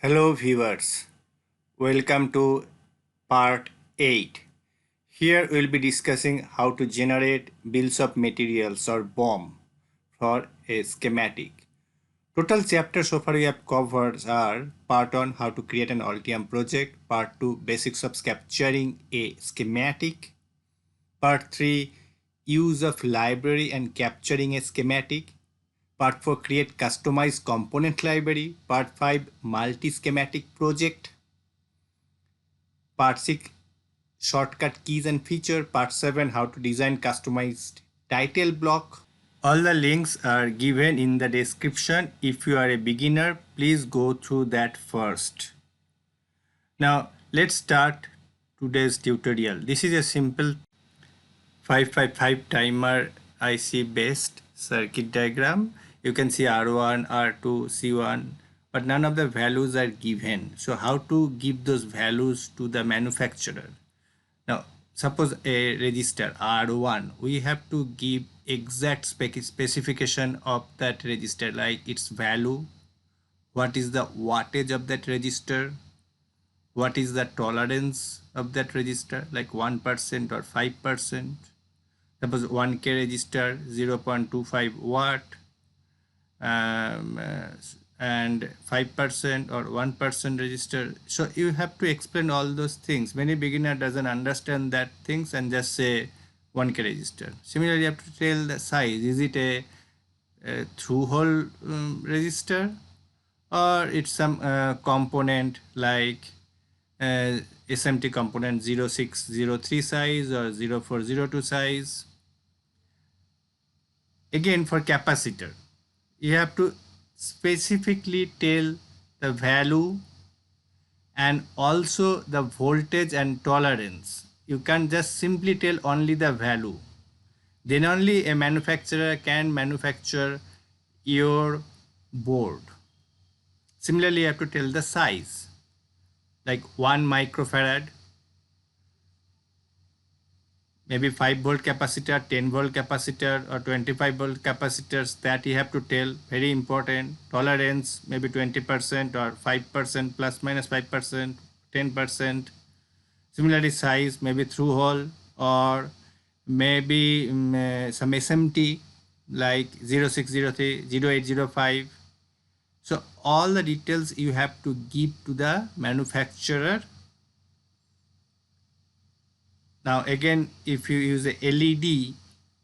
Hello viewers, welcome to part 8. Here we'll be discussing how to generate bills of materials or BOM for a schematic. Total chapters so far we have covered are part 1 how to create an Altium project, part 2 basics of capturing a schematic, part 3 use of library and capturing a schematic, Part 4 create customized component library. Part 5 multi-schematic project. Part 6 shortcut keys and feature. Part 7 how to design customized title block. All the links are given in the description. If you are a beginner, please go through that first. Now let's start today's tutorial. This is a simple 555 timer IC based circuit diagram. You can see R1, R2, C1, but none of the values are given. So how to give those values to the manufacturer? Now suppose a register R1, we have to give exact specification of that register, like its value, what is the wattage of that register, what is the tolerance of that register, like 1% or 5%. Suppose 1K register 0.25 watt and 5% or 1% register. So you have to explain all those things. Many beginner doesn't understand that things and just say 1K register. Similarly, you have to tell the size. Is it a through hole register, or it's some component like SMT component 0603 size or 0402 size. Again, for capacitor, you have to specifically tell the value and also the voltage and tolerance. You can't just simply tell only the value. Then only a manufacturer can manufacture your board. Similarly, you have to tell the size, like 1 microfarad, maybe 5 volt capacitor, 10 volt capacitor, or 25 volt capacitors, that you have to tell. Very important. Tolerance maybe 20% or 5% plus minus 5%, 10%. Similarly, size maybe through hole or maybe some SMT like 0603, 0805. So all the details you have to give to the manufacturer. Now again, if you use a LED,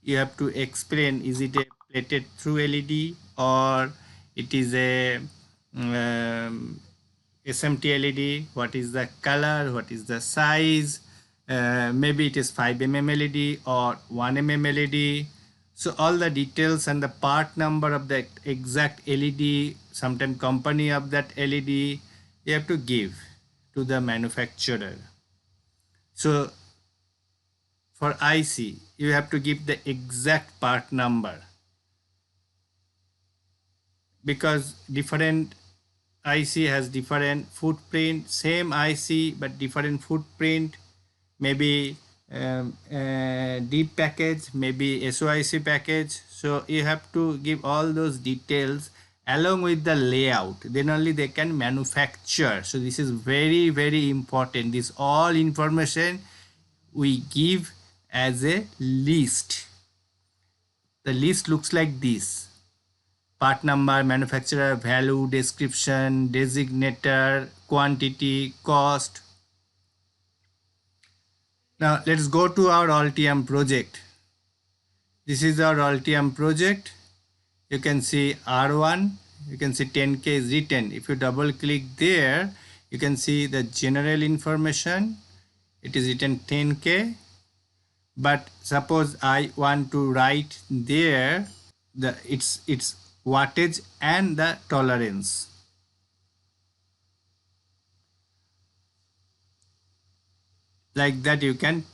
you have to explain, is it a plated through LED or it is a SMT LED, what is the color, what is the size, maybe it is 5 mm LED or 1 mm LED. So all the details and the part number of that exact LED, sometimes company of that LED, you have to give to the manufacturer. So for IC, you have to give the exact part number, because different IC has different footprint, same IC but different footprint, maybe deep package, maybe SOIC package. So you have to give all those details along with the layout, then only they can manufacture. So this is very, very important. This all information we give as a list. The list looks like this: part number, manufacturer, value, description, designator, quantity, cost. Now let's go to our Altium project. This is our Altium project. You can see R1, you can see 10K is written. If you double click there, you can see the general information. It is written 10K. But suppose I want to write there its wattage and the tolerance. Like that you can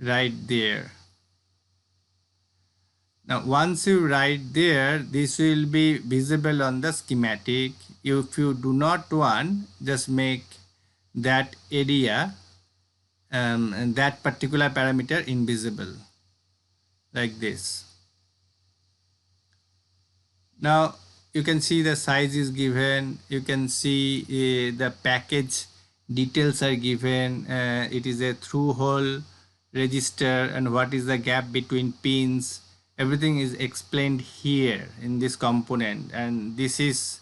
write there. Now once you write there, this will be visible on the schematic. If you do not want, just make that area and that particular parameter invisible, like this. Now you can see the size is given, you can see the package details are given, it is a through hole register and what is the gap between pins, everything is explained here in this component. And this is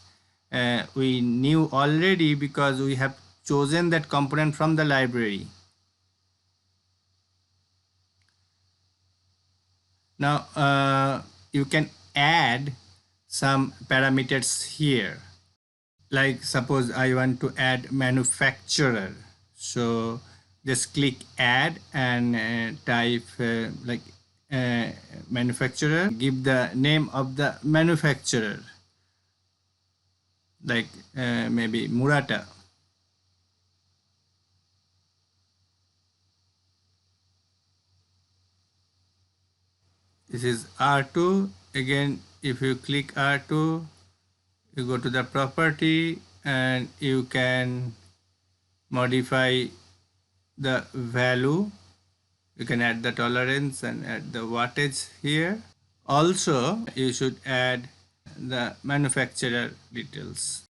we knew already because we have chosen that component from the library. Now you can add some parameters here, like suppose I want to add manufacturer, so just click add and type manufacturer, give the name of the manufacturer, like maybe Murata. This is R2. Again, if you click R2, you go to the property and you can modify the value. You can add the tolerance and add the wattage here. Also, you should add the manufacturer details.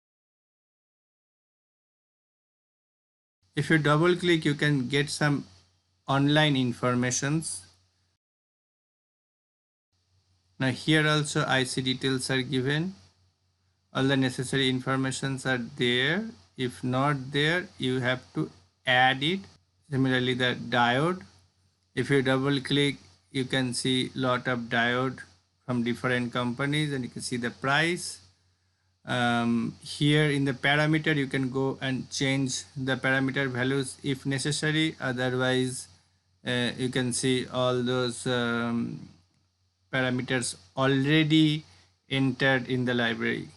If you double click, you can get some online informations. Now here also IC details are given. All the necessary informations are there. If not there, you have to add it. Similarly, the diode. If you double click, you can see lot of diode from different companies and you can see the price. Here in the parameter, you can go and change the parameter values if necessary. Otherwise, you can see all those parameters already entered in the library.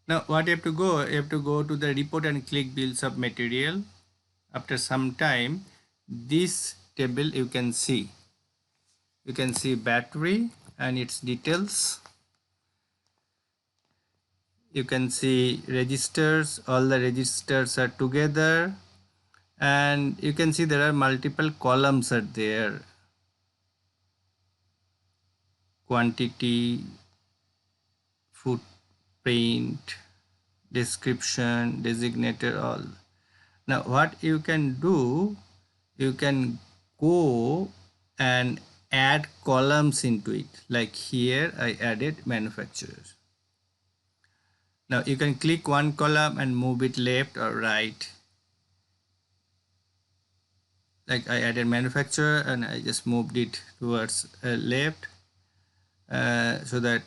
Now what you have to go? You have to go to the report and click bills of material. After some time, this table you can see. You can see battery and its details. You can see registers, all the registers are together, and you can see there are multiple columns are there. Quantity, footprint, description, designator, all. Now what you can do, you can go and add columns into it. Like here I added manufacturers. Now you can click one column and move it left or right. Like I added manufacturer and I just moved it towards left so that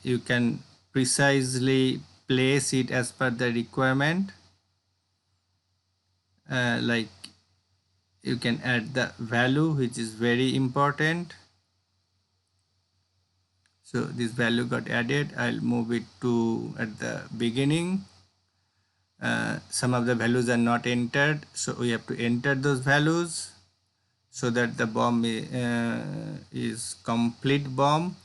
you can precisely place it as per the requirement. Like you can add the value, which is very important. So this value got added. I'll move it to at the beginning. Some of the values are not entered, so we have to enter those values so that the BOM is complete BOM.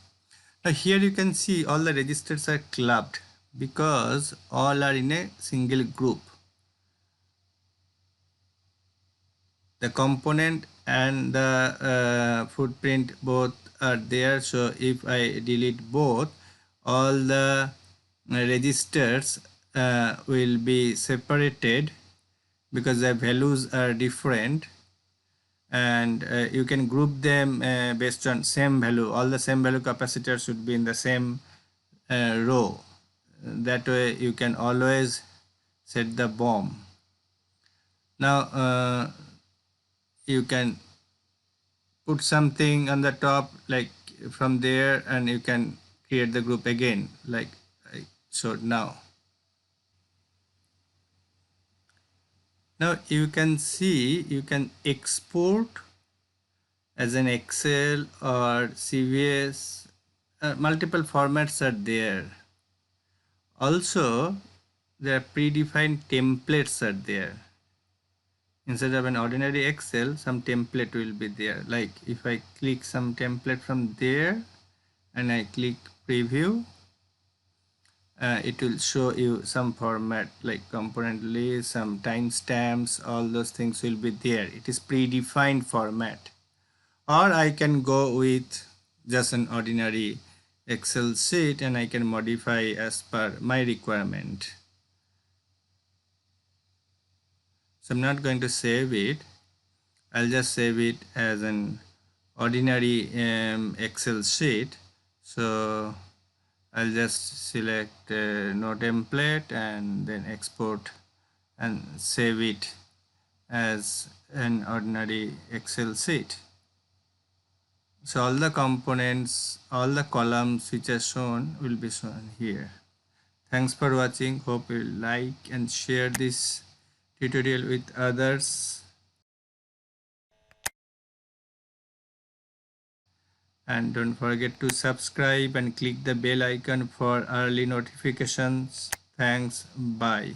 Now here you can see all the registers are clubbed because all are in a single group. The component and the footprint both are there, so if I delete both, all the registers will be separated because the values are different, and you can group them based on same value. All the same value capacitors should be in the same row. That way you can always set the BOM. Now you can put something on the top like from there, and you can create the group again like I showed now. Now you can see you can export as an Excel or CVS. Multiple formats are there. Also, there are predefined templates are there. Instead of an ordinary Excel, some template will be there. Like if I click some template from there and I click preview, it will show you some format like component list, some timestamps, all those things will be there. It is predefined format. Or I can go with just an ordinary Excel sheet, and I can modify as per my requirement. So I'm not going to save it. I'll just save it as an ordinary Excel sheet. So I'll just select no template and then export and save it as an ordinary Excel sheet. So all the components, all the columns which are shown will be shown here. Thanks for watching. Hope you like and share this tutorial with others. And don't forget to subscribe and click the bell icon for early notifications. Thanks. Bye.